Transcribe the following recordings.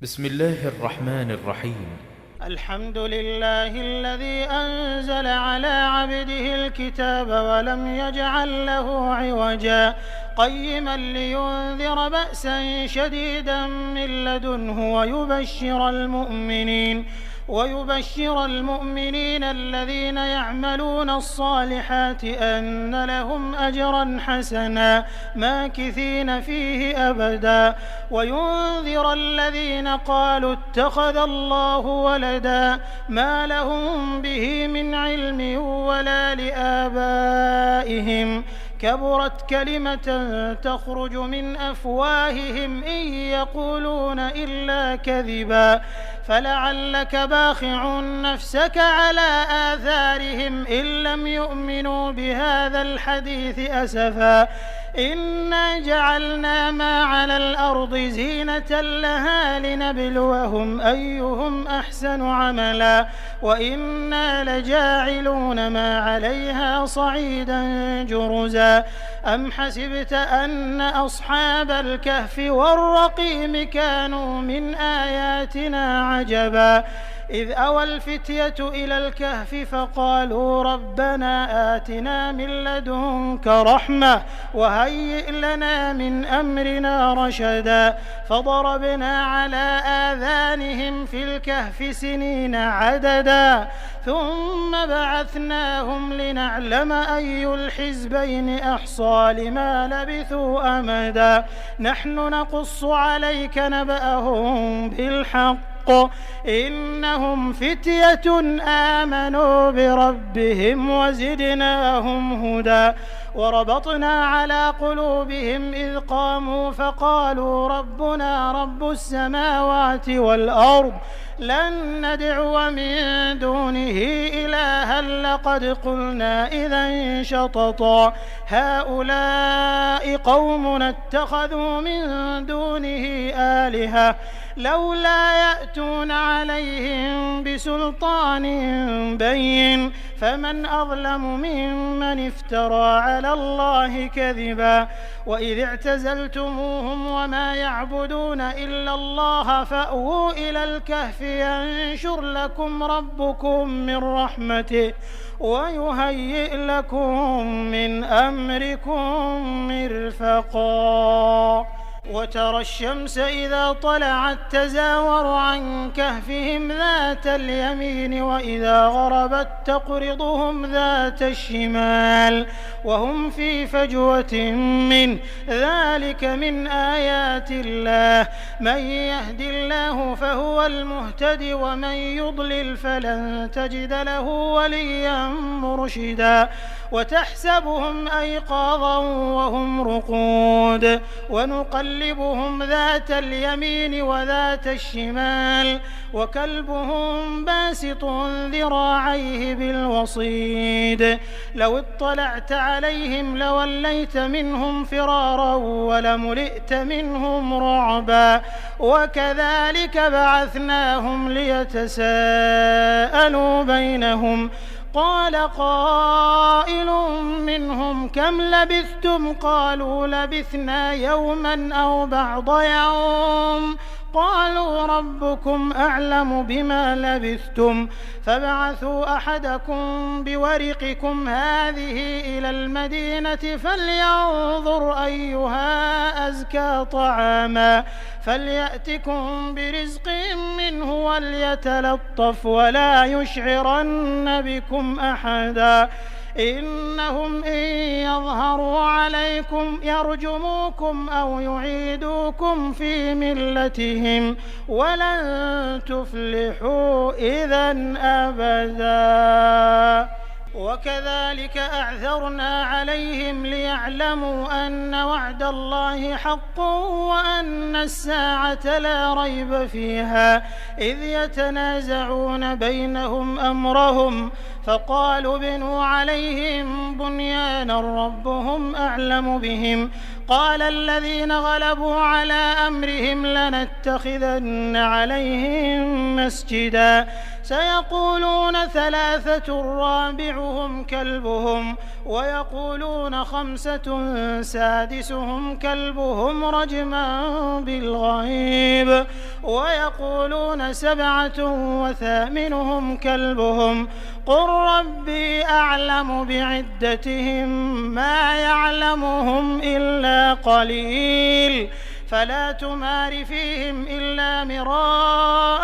بسم الله الرحمن الرحيم. الحمد لله الذي أنزل على عبده الكتاب ولم يجعل له عوجا قيما لينذر بأسا شديدا من لدنه ويبشر المؤمنين الذين يعملون الصالحات أن لهم أجرا حسنا ماكثين فيه أبدا وينذر الذين قالوا اتخذ الله ولدا ما لهم به من علم ولا لآبائهم كبرت كلمة تخرج من أفواههم إن يقولون إلا كذبا فلعلك باخع نفسك على آثارهم إن لم يؤمنوا بهذا الحديث أسفا إنا جعلنا ما على الأرض زينة لها لنبلوهم أيهم أحسن عملا وإنا لجاعلون ما عليها صعيدا جرزا أم حسبت أن أصحاب الكهف والرقيم كانوا من آياتنا عجبا إذ أوى الفتية إلى الكهف فقالوا ربنا آتنا من لدنك رحمة وهيئ لنا من أمرنا رشدا فضربنا على آذانهم في الكهف سنين عددا ثم بعثناهم لنعلم أي الحزبين أحصى لما لبثوا أمدا نحن نقص عليك نبأهم بالحق إنهم فتية آمنوا بربهم وزدناهم هدى وربطنا على قلوبهم إذ قاموا فقالوا ربنا رب السماوات والأرض لن ندعو من دونه إلها لقد قلنا إذا شططا هؤلاء قومنا اتخذوا من دونه آلهة لولا يأتون عليهم بسلطان بين فمن أظلم ممن افترى على الله كذبا وإذ اعتزلتموهم وما يعبدون إلا الله فأووا إلى الكهف ينشر لكم ربكم من رحمته ويهيئ لكم من أمركم مرفقا وترى الشمس إذا طلعت تزاور عن كهفهم ذات اليمين وإذا غربت تقرضهم ذات الشمال وهم في فجوة منه ذلك من آيات الله من يهد الله فهو المهتد ومن يضلل فلن تجد له وليا مرشدا وتحسبهم أيقاظا وهم رقود ونقلبهم ذات اليمين وذات الشمال وكلبهم باسط ذراعيه بالوصيد لو اطلعت عليهم لوليت منهم فرارا ولملئت منهم رعبا وكذلك بعثناهم ليتساءلوا بينهم قال قائل منهم كم لبثتم قالوا لبثنا يوما أو بعض يوم قالوا ربكم أعلم بما لبثتم فابعثوا أحدكم بورقكم هذه إلى المدينة فلينظر أيها أزكى طعاما فليأتكم برزق منه وليتلطف ولا يشعرن بكم أحدا إنهم إن يظهروا عليكم يرجموكم أو يعيدوكم في ملتهم ولن تفلحوا إذا أبدا وكذلك أعثرنا عليهم ليعلموا أن وعد الله حق وأن الساعة لا ريب فيها إذ يتنازعون بينهم أمرهم فقالوا ابنوا عليهم بنيانا ربهم أعلم بهم قال الذين غلبوا على أمرهم لنتخذن عليهم مسجدا سيقولون ثلاثة رابعهم كلبهم ويقولون خمسة سادسهم كلبهم رجما بالغيب ويقولون سبعة وثامنهم كلبهم قل ربي أعلم بعدتهم ما يعلمهم إلا قليل فلا تمار فيهم إلا مراء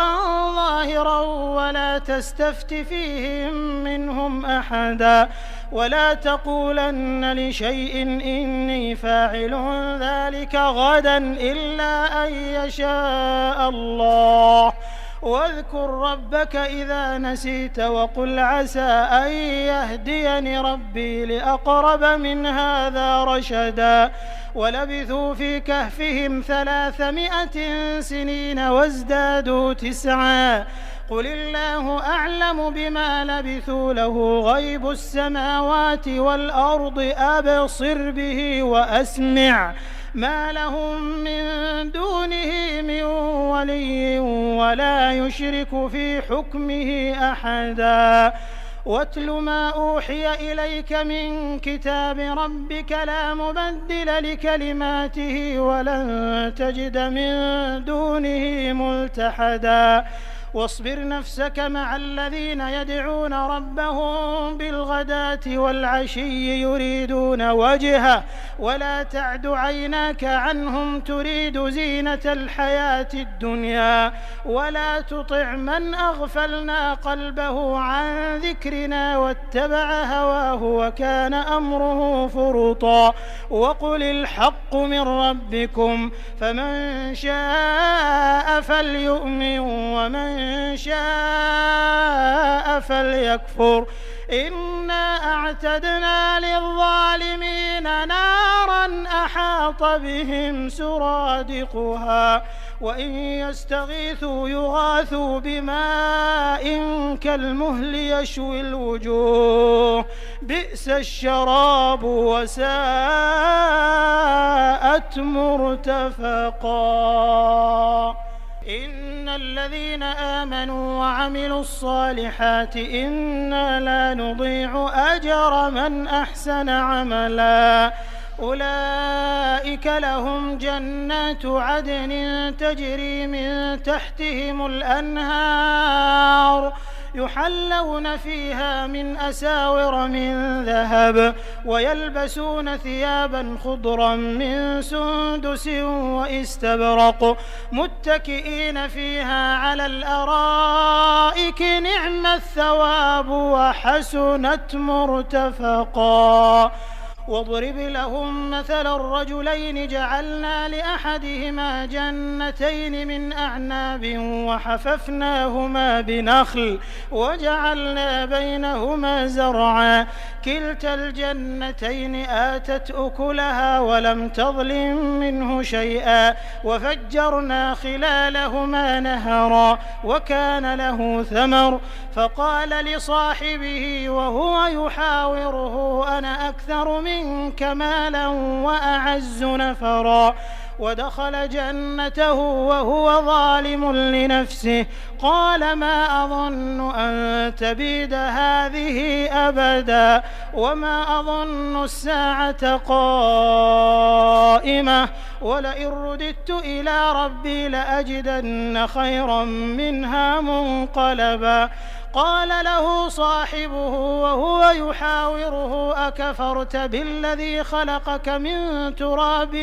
ظاهرا ولا تستفت فيهم منهم أحدا ولا تقولن لشيء إني فاعل ذلك غدا إلا أن يشاء الله واذكر ربك إذا نسيت وقل عسى أن يهديني ربي لأقرب من هذا رشدا ولبثوا في كهفهم 300 سنين وازدادوا 9 قل الله أعلم بما لبثوا له غيب السماوات والأرض أبصر به وأسمع ما لهم من دونه من ولي ولا يشرك في حكمه أحدا واتل ما أوحي إليك من كتاب ربك لا مبدل لكلماته ولن تجد من دونه ملتحدا واصبر نفسك مع الذين يدعون ربهم بالغداة والعشي يريدون وجهه ولا تعد عيناك عنهم تريد زينة الحياة الدنيا ولا تطع من أغفلنا قلبه عن ذكرنا واتبع هواه وكان أمره فرطا وقل الحق من ربكم فمن شاء فليؤمن ومن شاء فليكفر إنا أعتدنا للظالمين نارا أحاط بهم سرادقها وإن يستغيثوا يغاثوا بماء كالمهل يشوي الوجوه بئس الشراب وساءت مرتفقا إن الذين آمنوا وعملوا الصالحات إنا لا نضيع أجر من أحسن عملا أولئك لهم جنات عدن تجري من تحتهم الأنهار يحلون فيها من أساور من ذهب ويلبسون ثيابا خضرا من سندس واستبرق متكئين فيها على الأرائك نعم الثواب وحسنت مرتفقا واضرب لهم مثل الرجلين جعلنا لأحدهما جنتين من أعناب وحففناهما بنخل وجعلنا بينهما زرعا كلتا الجنتين آتت أكلها ولم تظلم منه شيئا وفجرنا خلالهما نهرا وكان له ثمر فقال لصاحبه وهو يحاوره أنا أكثر منك مالا وأعز نفرا ودخل جنته وهو ظالم لنفسه قال ما أظن أن تبيد هذه أبدا وما أظن الساعة قائمة ولئن رددت إلى ربي لأجدن خيرا منها منقلبا قال له صاحبه وهو يحاوره أكفرت بالذي خلقك من تراب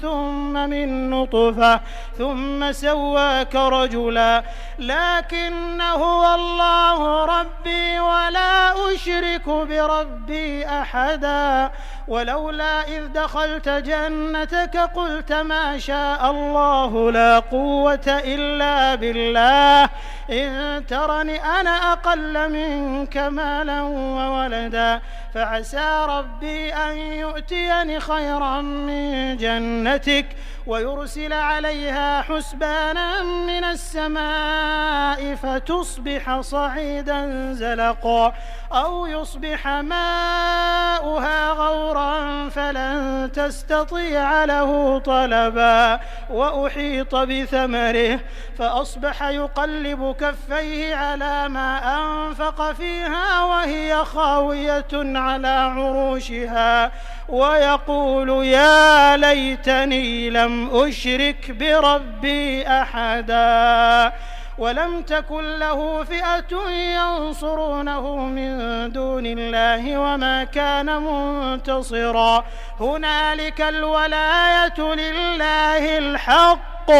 ثم من نطفة ثم سواك رجلا لكن هو الله ربي ولا أشرك بربي أحدا ولولا إذ دخلت جنتك قلت ما شاء الله لا قوة إلا بالله إن ترني أنا أقل منك مالا وولدا فعسى ربي أن يؤتيني خيرا من جنتك ويرسل عليها حسبانا من السماء فتصبح صعيدا زلقا أو يصبح ماؤها غورا فلن تستطيع له طلبا وأحيط بثمره فأصبح يقلب كفيه على ما أنفق فيها وهي خاوية على عروشها ويقول يا ليتني لم أشرك بربي أحدا ولم تكن له فئة ينصرونه من دون الله وما كان منتصرا هنالك الولاية لله الحق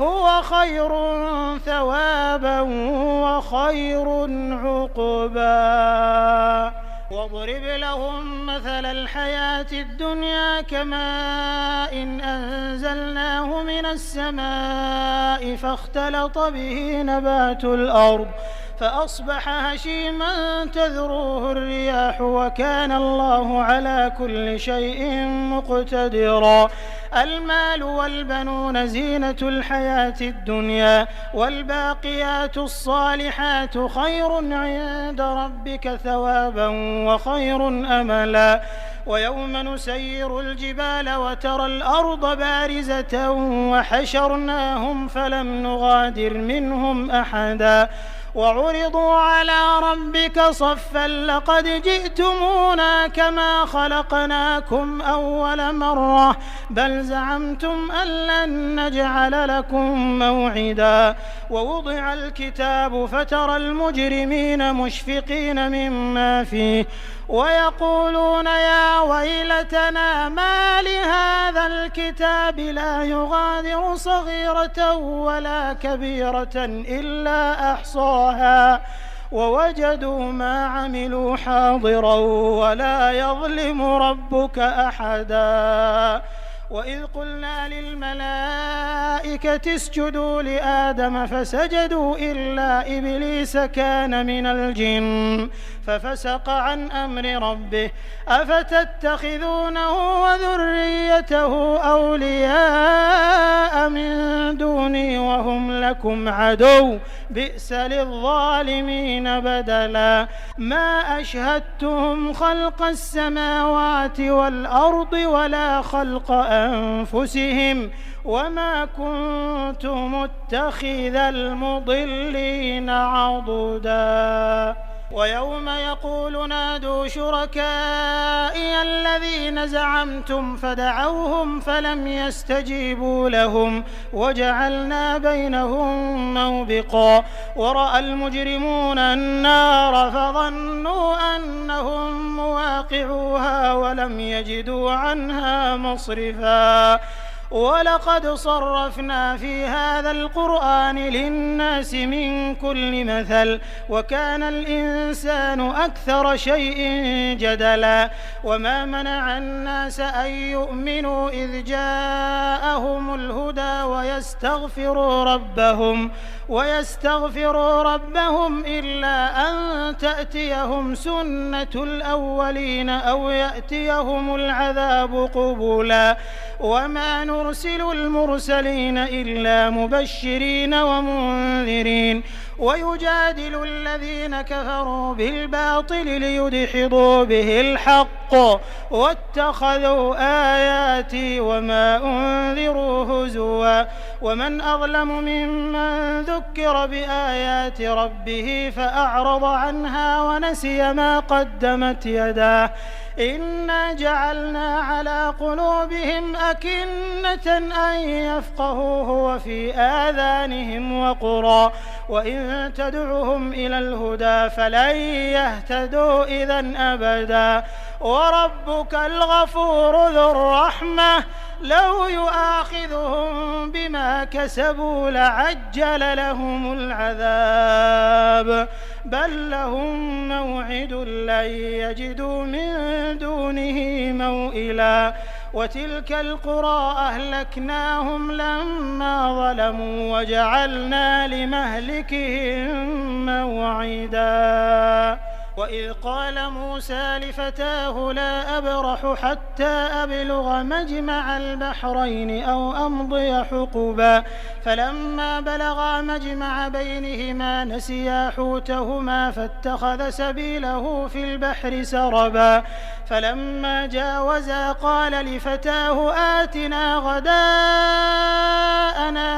هو خير ثوابا وخير عقبا واضرب لهم مثل الحياة الدنيا كماء إن أنزلناه من السماء فاختلط به نبات الأرض فأصبح هشيما تذروه الرياح وكان الله على كل شيء مقتدرا المال والبنون زينة الحياة الدنيا والباقيات الصالحات خير عند ربك ثوابا وخير أملا ويوم نسير الجبال وترى الأرض بارزة وحشرناهم فلم نغادر منهم أحدا وعرضوا على ربك صفا لقد جئتمونا كما خلقناكم أول مرة بل زعمتم أن لن نجعل لكم موعدا ووضع الكتاب فترى المجرمين مشفقين مما فيه ويقولون يا ويلتنا ما لهذا الكتاب لا يغادر صغيرة ولا كبيرة إلا أحصاها ووجدوا ما عملوا حاضرا ولا يظلم ربك أحدا وإذ قلنا للملائكة اسجدوا لآدم فسجدوا إلا إبليس كان من الجن ففسق عن أمر ربه أفتتخذونه وذريته أولياء من دوني وهم لكم عدو بئس للظالمين بدلا ما أشهدتهم خلق السماوات والأرض ولا خلق أنفسهم وما كنت متخذ المضلين عضدا ويوم يقول نادوا شركائي الذين زعمتم فدعوهم فلم يستجيبوا لهم وجعلنا بينهم موبقا ورأى المجرمون النار فظنوا أنهم مواقعوها ولم يجدوا عنها مصرفا ولقد صرفنا في هذا القرآن للناس من كل مثل وكان الإنسان أكثر شيء جدلا وما منع الناس أن يؤمنوا إذ جاءهم الهدى ويستغفروا ربهم إلا أن تأتيهم سنة الأولين أو يأتيهم العذاب قبلا وما نرسل المرسلين إلا مبشرين ومنذرين ويجادل الذين كفروا بالباطل ليدحضوا به الحق واتخذوا آياتي وما أنذروا هزوا ومن أظلم ممن ذكر بآيات ربه فأعرض عنها ونسي ما قدمت يداه إنا جعلنا على قلوبهم أكنة أن يفقهوه وفي آذانهم وقرا وإن تدعهم إلى الهدى فلن يهتدوا إذا أبدا وربك الغفور ذو الرحمة لو يؤاخذهم بما كسبوا لعجل لهم العذاب بل لهم موعد لن يجدوا من دونه موئلا وتلك القرى أهلكناهم لما ظلموا وجعلنا لمهلكهم موعدا وإذ قال موسى لفتاه لا أبرح حتى أبلغ مجمع البحرين أو أمضي حقبا فلما بلغا مجمع بينهما نسيا حوتهما فاتخذ سبيله في البحر سربا فلما جاوزا قال لفتاه آتنا غداءنا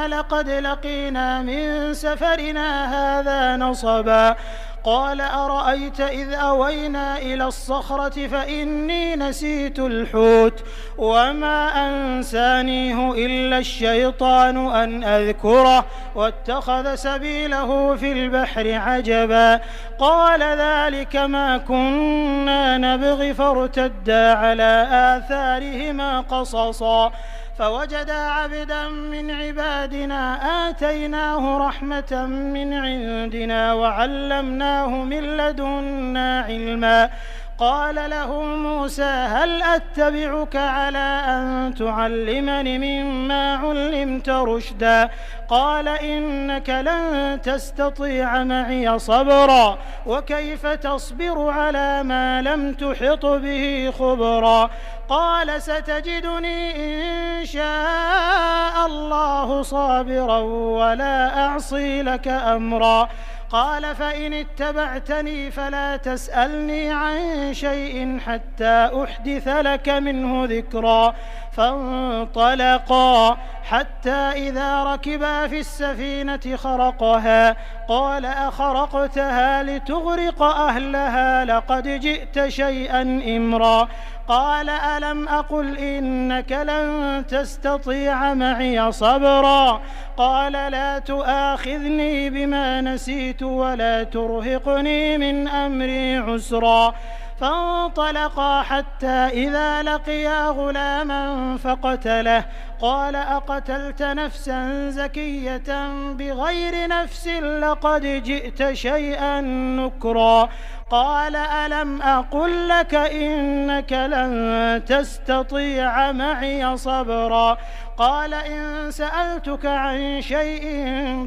لقد لقينا من سفرنا هذا نصبا قال أرأيت إذ أوينا إلى الصخرة فإني نسيت الحوت وما أنسانيه إلا الشيطان أن أذكره واتخذ سبيله في البحر عجبا قال ذلك ما كنا نبغي فارتدا على آثارهما قصصا فوجدا عبدا من عبادنا آتيناه رحمة من عندنا وعلمناه من لدنا علما قال له موسى هل أتبعك على أن تعلمني مما علمت رشدا قال إنك لن تستطيع معي صبرا وكيف تصبر على ما لم تحط به خبرا قال ستجدني إن شاء الله صابرا ولا أعصي لك أمرا قال فإن اتبعتني فلا تسألني عن شيء حتى أحدث لك منه ذكرا فانطلقا حتى إذا ركبا في السفينة خرقها قال أخرقتها لتغرق أهلها لقد جئت شيئا إمرا قال ألم أقل إنك لن تستطيع معي صبرا قال لا تؤاخذني بما نسيت ولا ترهقني من أمري عسرا فانطلقا حتى إذا لقيا غلاما فقتله قال أقتلت نفسا زكية بغير نفس لقد جئت شيئا نكرا قال ألم أقل لك إنك لن تستطيع معي صبرا قال إن سألتك عن شيء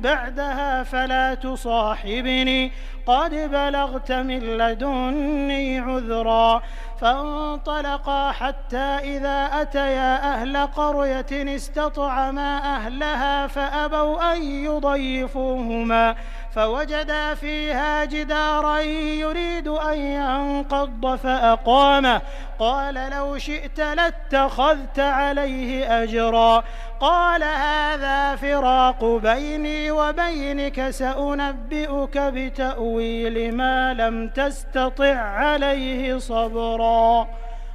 بعدها فلا تصاحبني قد بلغت من لدني عذرا فانطلقا حتى إذا أتيا أهل قرية استطعما أهلها فأبوا أن يضيفوهما فوجدا فيها جدارا يريد أن ينقض فأقامه قال لو شئت لاتخذت عليه أجرا قال هذا فراق بيني وبينك سأنبئك بتأويل ما لم تستطع عليه صبرا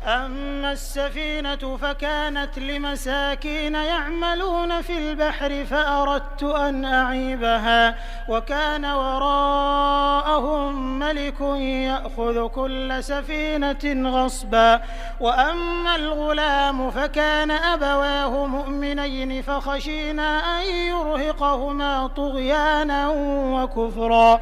أما السفينة فكانت لمساكين يعملون في البحر فأردت أن أعيبها وكان وراءهم ملك يأخذ كل سفينة غصبا وأما الغلام فكان أبواه مؤمنين فخشينا أن يرهقهما طغيانا وكفرا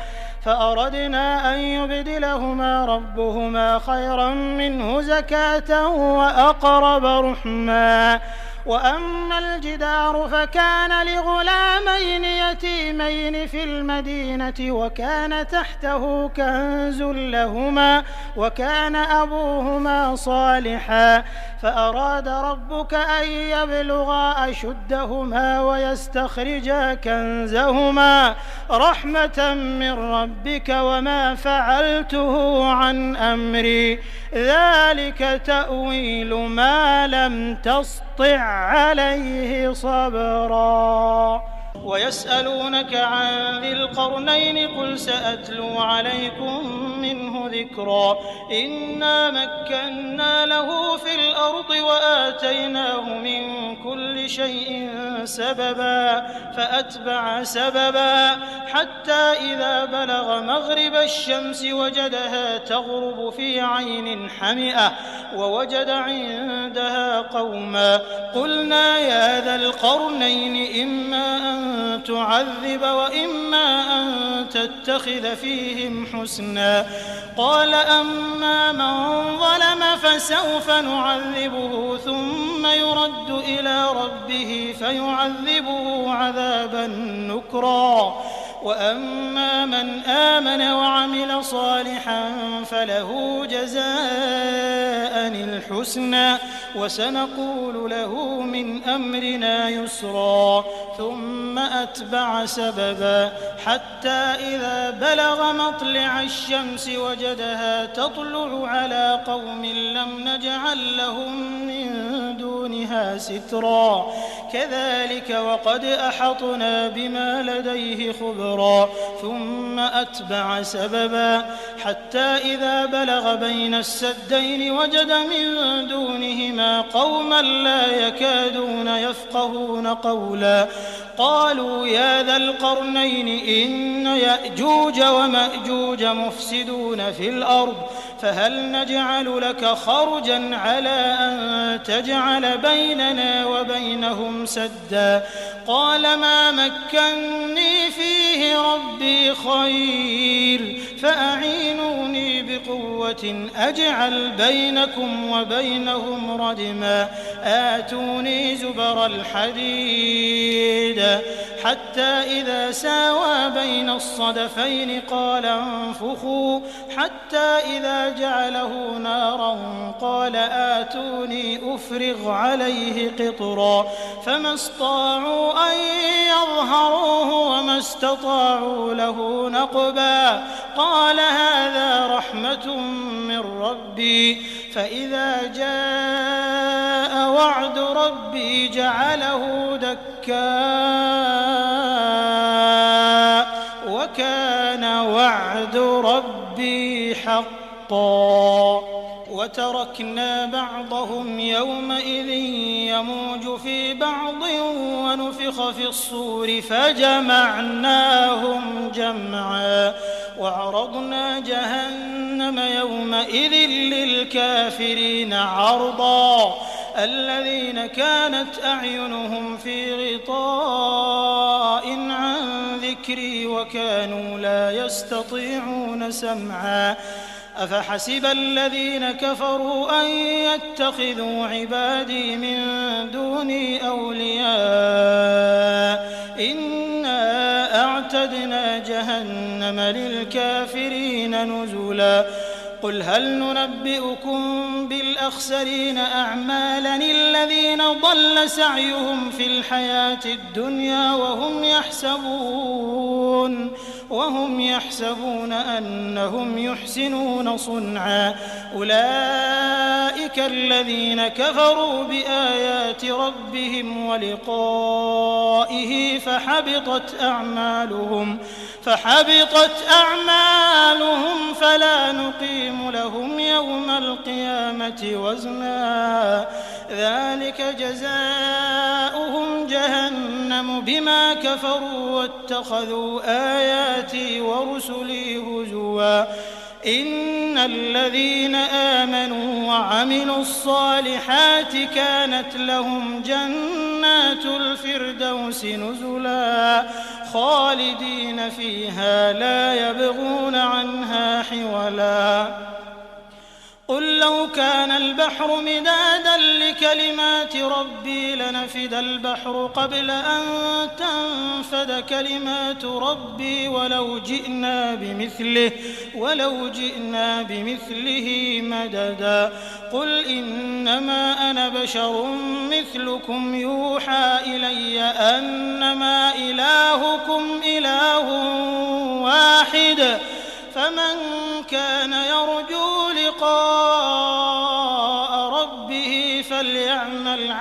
فأردنا أن يبدلهما ربهما خيرا منه زكاة وأقرب رحما وأما الجدار فكان لغلامين يتيمين في المدينة وكان تحته كنز لهما وكان أبوهما صالحا فأراد ربك أن يبلغا أشدهما ويستخرجا كنزهما رحمة من ربك وما فعلته عن أمري ذلك تأويل ما لم تسطع عليه صبرا ويسألونك عن ذي القرنين قل سأتلو عليكم منه ذكرا إنا مكنا له في الأرض وآتيناه من كل شيء سببا فأتبع سببا حتى إذا بلغ مغرب الشمس وجدها تغرب في عين حمئة ووجد عندها قوما قلنا يا ذا القرنين إما أن تعذب وإما أن تتخذ فيهم حسنا قال أما من ظلم فسوف نعذبه ثم يرد إلى ربه فيعذبه عذابا نكرا وأما من آمن وعمل صالحا فله جزاء الحسنى وسنقول له من أمرنا يسرا ثم أتبع سببا حتى إذا بلغ مطلع الشمس وجدها تطلع على قوم لم نجعل لهم من دونها سترا كذلك وقد أحطنا بما لديه خبرا ثم أتبع سببا حتى إذا بلغ بين السدين وجد من دونهما قوما لا يكادون يفقهون قولا قالوا يا ذا القرنين إن يأجوج ومأجوج مفسدون في الأرض فهل نجعل لك خرجا على أن تجعل بيننا وبينهم سدا قال ما مكني فيه ربي خير فأعينوني بقوة أجعل بينكم وبينهم ردما آتوني زبر الحديد حتى إذا ساوى بين الصدفين قال انفخوا حتى إذا جعله نارا قال آتوني أفرغ عليه قطرا فما استطاعوا أن يظهروه وما استطاعوا له نقبا قال هذا رحمة من ربي فإذا جاء وعد ربي جعله دكاء وكان وعد ربي حقا وتركنا بعضهم يومئذ يموج في بعض ونفخ في الصور فجمعناهم جمعا وعرضنا جهنم يومئذ للكافرين عرضا الذين كانت أعينهم في غطاء عن ذكري وكانوا لا يستطيعون سمعا أفحسب الذين كفروا أن يتخذوا عبادي من دوني أولياء إنا أعتدنا جهنم للكافرين نزلا قل هل ننبئكم بالأخسرين أعمالا الذين ضل سعيهم في الحياة الدنيا وهم يحسبون أنهم يحسنون صنعا أولئك الذين كفروا بآيات ربهم ولقائه فحبطت أعمالهم فلا نقيم لهم يوم القيامة وزنا ذلك جزاؤهم جهنم بما كفروا واتخذوا آياتي ورسلي هزوا إن الذين آمنوا وعملوا الصالحات كانت لهم جنات الفردوس نزلا خالدين فيها لا يبغون عنها حولا قل لو كان البحر مدادا لكلمات ربي لنفد البحر قبل أن تنفد كلمات ربي ولو جئنا بمثله مددا قل إنما أنا بشر مثلكم يوحى إلي أنما إلهكم إله واحد فمن كان يرجو لقاء ربه فليعمل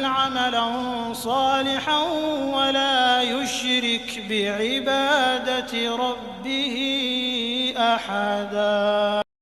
عملا صالحا ولا يشرك بعبادة ربه أحدا.